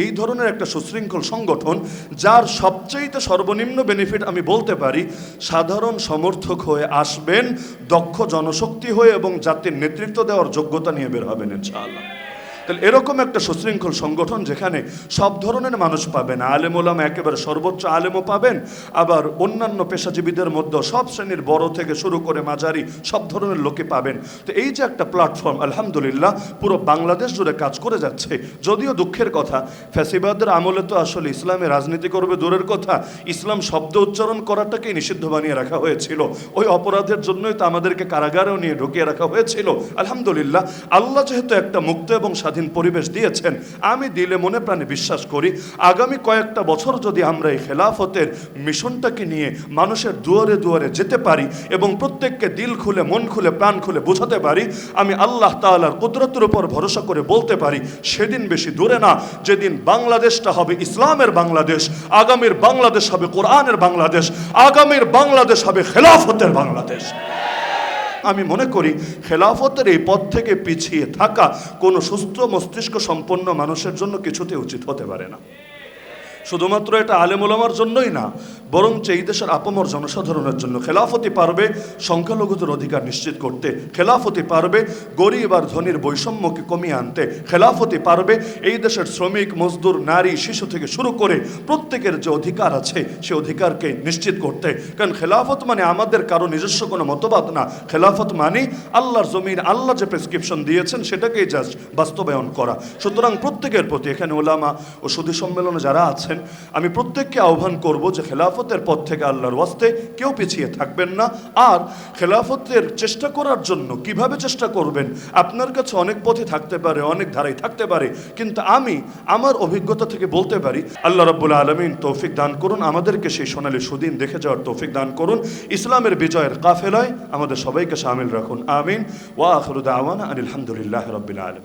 এই ধরনের একটা সুশৃঙ্খল সংগঠন যার সবচেয়ে সর্বনিম্ন বেনিফিট আমি বলতে পারি সাধারণ সমর্থক হয়ে আসবেন, দক্ষ জনশক্তি হয়ে এবং জাতির নেতৃত্ব দেওয়ার যোগ্যতা নিয়ে বের হবেন ইনশাআল্লাহ। তাহলে এরকম একটা সুশৃঙ্খল সংগঠন যেখানে সব ধরনের মানুষ পাবেন, আলেম ওলামা একেবারে সর্বোচ্চ আলেমও পাবেন, আবার অন্যান্য পেশাজীবীদের মধ্যে সব শ্রেণীর বড় থেকে শুরু করে মাঝারি সব ধরনের লোকে পাবেন। তো এই যে একটা প্ল্যাটফর্ম আলহামদুলিল্লাহ পুরো বাংলাদেশ জুড়ে কাজ করে যাচ্ছে। যদিও দুঃখের কথা ফ্যাসিবাদের আমলে তো আসলে ইসলামে রাজনীতি করবে দূরের কথা, ইসলাম শব্দ উচ্চারণ করাটাকেই নিষিদ্ধ বানিয়ে রাখা হয়েছিল। ওই অপরাধের জন্যই তো আমাদেরকে কারাগারেও নিয়ে ঢুকিয়ে রাখা হয়েছিল। আলহামদুলিল্লাহ আল্লাহ যেহেতু একটা মুক্ত এবং স্বাধীন পরিবেশ দিয়েছেন, আমি দিলে মনে প্রাণে বিশ্বাস করি আগামী কয়েকটা বছর যদি আমরা এই খেলাফতের মিশনটাকে নিয়ে মানুষের দুয়ারে দুয়ারে যেতে পারি এবং প্রত্যেককে দিল খুলে মন খুলে প্রাণ খুলে বোঝাতে পারি, আমি আল্লাহ তাআলার কুদরতের উপর ভরসা করে বলতে পারি সেদিন বেশি দূরে না যেদিন বাংলাদেশটা হবে ইসলামের বাংলাদেশ, আগামীর বাংলাদেশ হবে কোরআনের বাংলাদেশ, আগামীর বাংলাদেশ হবে খেলাফতের বাংলাদেশ। আমি মনে করি খেলাফতের এই পথ থেকে পিছিয়ে থাকা কোনো সুস্থ মস্তিষ্ক সম্পন্ন মানুষের জন্য কিছুতে উচিত হতে পারে না। শুধুমাত্র এটা আলেম ওলামার জন্যই না, বরং এই দেশের আপামর জনসাধারণের জন্য। খেলাফতি পারবে সংখ্যালঘুদের অধিকার নিশ্চিত করতে, খেলাফতি পারবে গরিব আর ধনীর বৈষম্যকে কমিয়ে আনতে, খেলাফতি পারবে এই দেশের শ্রমিক মজদুর নারী শিশু থেকে শুরু করে প্রত্যেকের যে অধিকার আছে সে অধিকারকে নিশ্চিত করতে। কারণ খেলাফত মানে আমাদের কারো নিজস্ব কোনো মতবাদ না, খেলাফত মানে আল্লাহর জমিন আল্লাহ যে প্রেসক্রিপশন দিয়েছেন সেটাকেই জাস্ট বাস্তবায়ন করা। সুতরাং প্রত্যেকের প্রতি এখানে ওলামা ও সুধী সম্মেলনে যারা আছেন আমি প্রত্যেককে আহ্বান করব যে খেলাফতের পথ থেকে আল্লাহর ওয়াস্তে কেউ পিছিয়ে থাকবেন না। আর খেলাফতের চেষ্টা করার জন্য কিভাবে চেষ্টা করবেন, আপনার কাছে অনেক পথে থাকতে পারে, অনেক ধারাই থাকতে পারে, কিন্তু আমি আমার অভিজ্ঞতা থেকে বলতে পারি আল্লাহ রাব্বুল আলামিন তৌফিক দান করুন, আমাদেরকে সেই সোনালী সুদিন দেখে যাওয়ার তৌফিক দান করুন, ইসলামের বিজয়ের কাফেলায় আমাদের সবাইকে শামিল রাখুন। আমিন। ওয়া আখিরু দাওয়ানা আনিল হামদুলিল্লাহি রাব্বিল আলামিন।